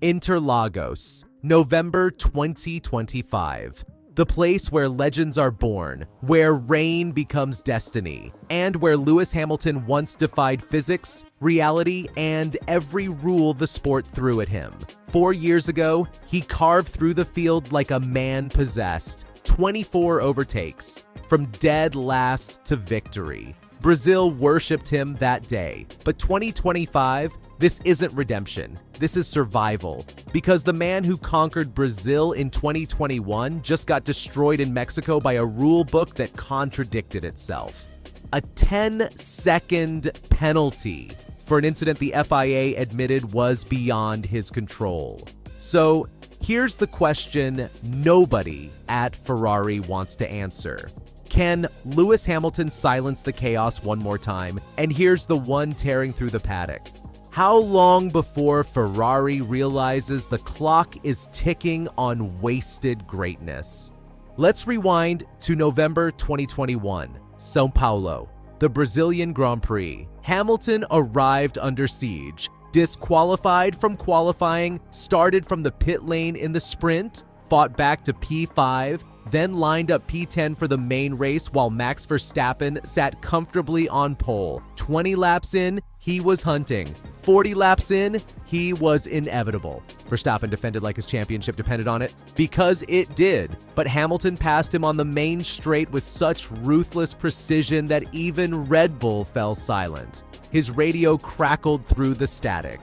Interlagos, November 2025. The place where legends are born, where rain becomes destiny, and where Lewis Hamilton once defied physics, reality, and every rule the sport threw at him. 4 years ago, he carved through the field like a man possessed. 24 overtakes, from dead last to victory. Brazil worshipped him that day. But 2025, this isn't redemption. This is survival. Because the man who conquered Brazil in 2021 just got destroyed in Mexico by a rule book that contradicted itself. A 10-second penalty for an incident the FIA admitted was beyond his control. So here's the question nobody at Ferrari wants to answer. Can Lewis Hamilton silence the chaos one more time? And here's the one tearing through the paddock. How long before Ferrari realizes the clock is ticking on wasted greatness? Let's rewind to November 2021, São Paulo, the Brazilian Grand Prix. Hamilton arrived under siege, disqualified from qualifying, started from the pit lane in the sprint, fought back to P5, then lined up P10 for the main race while Max Verstappen sat comfortably on pole. 20 laps in, he was hunting. 40 laps in, he was inevitable. Verstappen defended like his championship depended on it, because it did. But Hamilton passed him on the main straight with such ruthless precision that even Red Bull fell silent. His radio crackled through the static.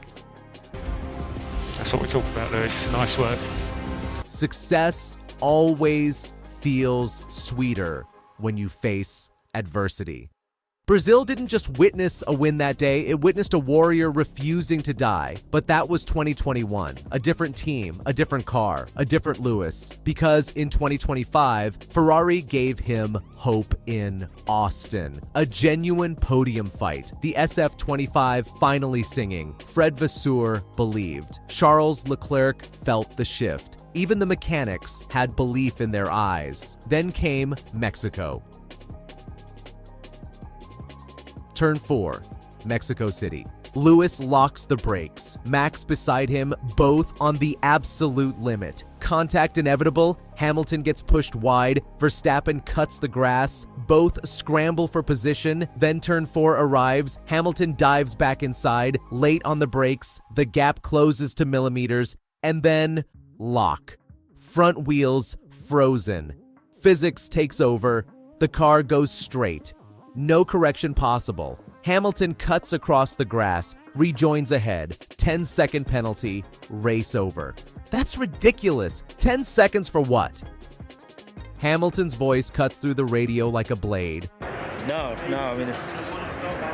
That's what we're talking about, Lewis. Nice work. Success always feels sweeter when you face adversity. Brazil didn't just witness a win that day, it witnessed a warrior refusing to die. But that was 2021. A different team, a different car, a different Lewis. Because in 2025, Ferrari gave him hope in Austin. A genuine podium fight. The SF25 finally singing. Fred Vasseur believed. Charles Leclerc felt the shift. Even the mechanics had belief in their eyes. Then came Mexico. Turn 4, Mexico City. Lewis locks the brakes. Max beside him, both on the absolute limit. Contact inevitable, Hamilton gets pushed wide, Verstappen cuts the grass, both scramble for position, then turn 4 arrives, Hamilton dives back inside, late on the brakes, the gap closes to millimeters, and then lock. Front wheels frozen. Physics takes over, the car goes straight. No correction possible. Hamilton cuts across the grass, rejoins ahead. 10-second penalty, race over. That's ridiculous. 10 seconds for what? Hamilton's voice cuts through the radio like a blade. No, I mean, it's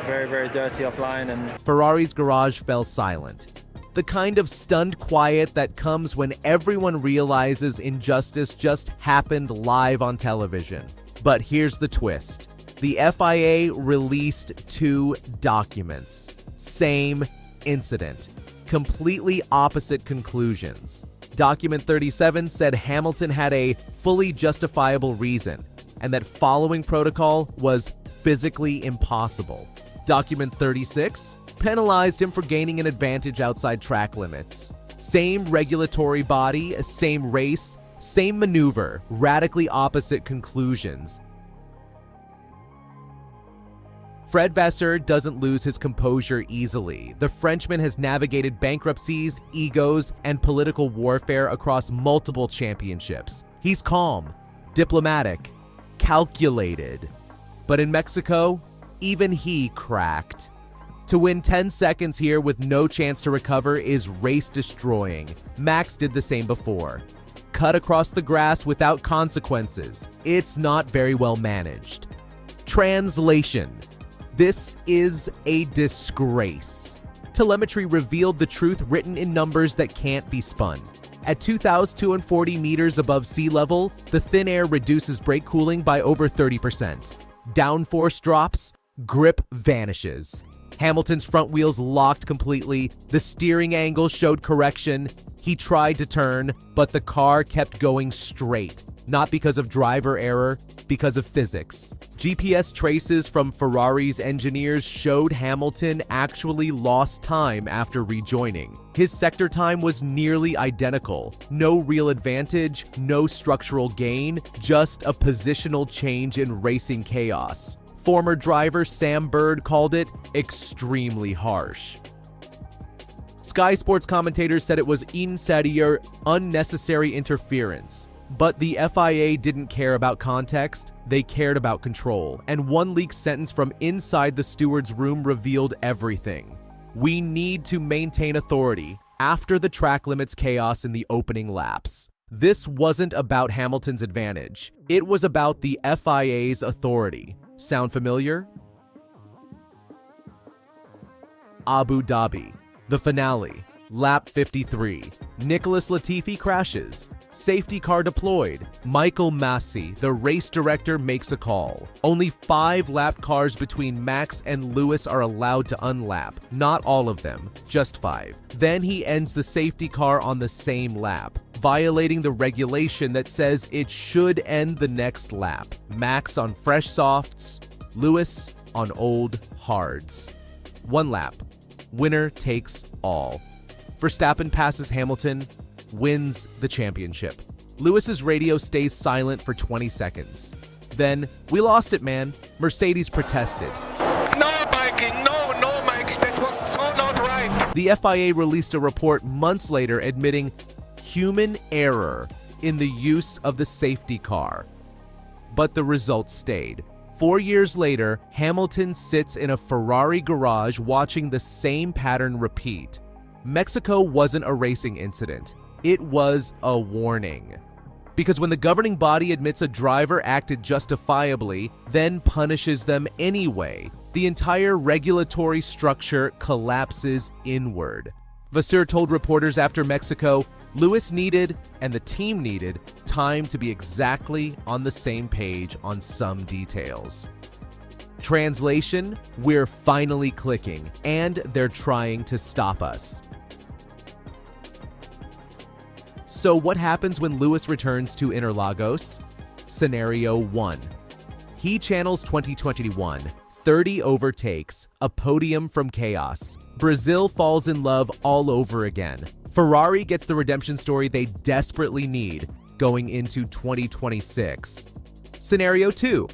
very, very dirty offline. And Ferrari's garage fell silent. The kind of stunned quiet that comes when everyone realizes injustice just happened live on television. But here's the twist. The FIA released 2 documents. Same incident. Completely opposite conclusions. Document 37 said Hamilton had a fully justifiable reason, and that following protocol was physically impossible. Document 36 penalized him for gaining an advantage outside track limits. Same regulatory body, same race, same maneuver, radically opposite conclusions. Fred Vasseur doesn't lose his composure easily. The Frenchman has navigated bankruptcies, egos, and political warfare across multiple championships. He's calm, diplomatic, calculated. But in Mexico, even he cracked. To win 10 seconds here with no chance to recover is race-destroying. Max did the same before. Cut across the grass without consequences. It's not very well managed. Translation. This is a disgrace. Telemetry revealed the truth written in numbers that can't be spun. At 2,240 meters above sea level, the thin air reduces brake cooling by over 30%. Downforce drops, grip vanishes. Hamilton's front wheels locked completely, the steering angle showed correction. He tried to turn, but the car kept going straight. Not because of driver error, because of physics. GPS traces from Ferrari's engineers showed Hamilton actually lost time after rejoining. His sector time was nearly identical. No real advantage, no structural gain, just a positional change in racing chaos. Former driver Sam Bird called it extremely harsh. Sky Sports commentators said it was insidious, unnecessary interference. But the FIA didn't care about context, they cared about control, and one leaked sentence from inside the steward's room revealed everything. We need to maintain authority after the track limits chaos in the opening laps. This wasn't about Hamilton's advantage, it was about the FIA's authority. Sound familiar? Abu Dhabi, the finale, lap 53. Nicholas Latifi crashes. Safety car deployed. Michael Massey, the race director, makes a call. Only 5 lap cars between Max and Lewis are allowed to unlap. Not all of them, just 5. Then he ends the safety car on the same lap, violating the regulation that says it should end the next lap. Max on fresh softs, Lewis on old hards. 1 lap. Winner takes all. Verstappen passes Hamilton, wins the championship. Lewis's radio stays silent for 20 seconds. Then, "We lost it, man," Mercedes protested. No, Mikey, no, Mikey, that was so not right. The FIA released a report months later admitting human error in the use of the safety car. But the results stayed. 4 years later, Hamilton sits in a Ferrari garage watching the same pattern repeat. Mexico wasn't a racing incident. It was a warning. Because when the governing body admits a driver acted justifiably, then punishes them anyway, the entire regulatory structure collapses inward. Vasseur told reporters after Mexico, Lewis needed, and the team needed, time to be exactly on the same page on some details. Translation, we're finally clicking, and they're trying to stop us. So what happens when Lewis returns to Interlagos? Scenario 1. He channels 2021, 30 overtakes, a podium from chaos. Brazil falls in love all over again. Ferrari gets the redemption story they desperately need going into 2026. Scenario 2.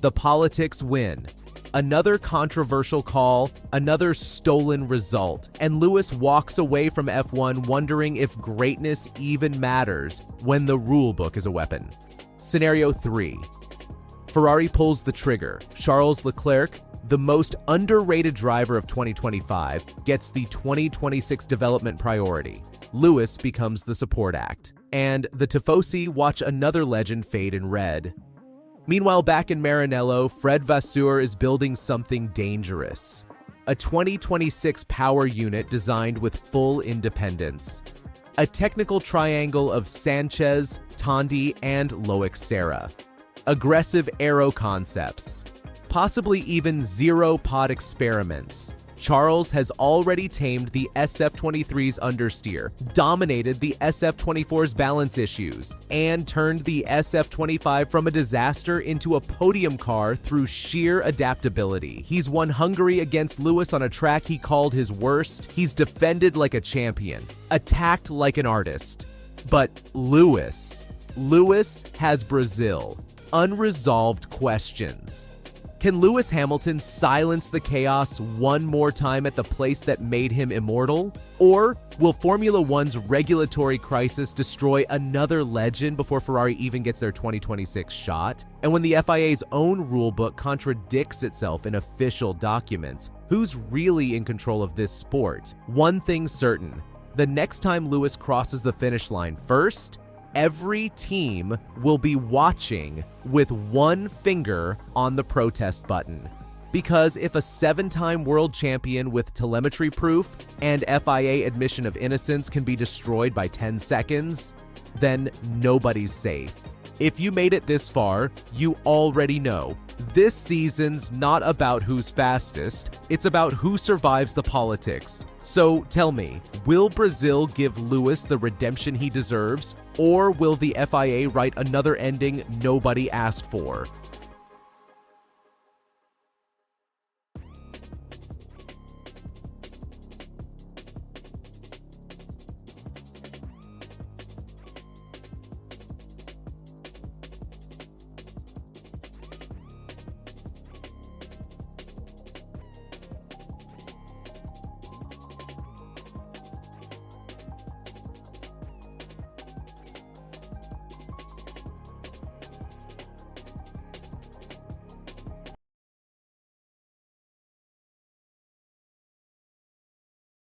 The politics win. Another controversial call, another stolen result, and Lewis walks away from F1 wondering if greatness even matters when the rulebook is a weapon. Scenario 3. Ferrari pulls the trigger. Charles Leclerc, the most underrated driver of 2025, gets the 2026 development priority. Lewis becomes the support act. And the Tifosi watch another legend fade in red. Meanwhile, back in Maranello, Fred Vasseur is building something dangerous. A 2026 power unit designed with full independence. A technical triangle of Sanchez, Tondi, and Loic Serra. Aggressive aero concepts. Possibly even zero-pod experiments. Charles has already tamed the SF23's understeer, dominated the SF24's balance issues, and turned the SF25 from a disaster into a podium car through sheer adaptability. He's won Hungary against Lewis on a track he called his worst. He's defended like a champion, attacked like an artist. But Lewis has Brazil. Unresolved questions. Can Lewis Hamilton silence the chaos one more time at the place that made him immortal? Or will Formula One's regulatory crisis destroy another legend before Ferrari even gets their 2026 shot? And when the FIA's own rulebook contradicts itself in official documents, who's really in control of this sport? One thing's certain, the next time Lewis crosses the finish line first, every team will be watching with one finger on the protest button. Because if a 7-time world champion with telemetry proof and FIA admission of innocence can be destroyed by 10 seconds, then nobody's safe. If you made it this far, you already know. This season's not about who's fastest, it's about who survives the politics, So tell me, will Brazil give Lewis the redemption he deserves, or will the FIA write another ending nobody asked for?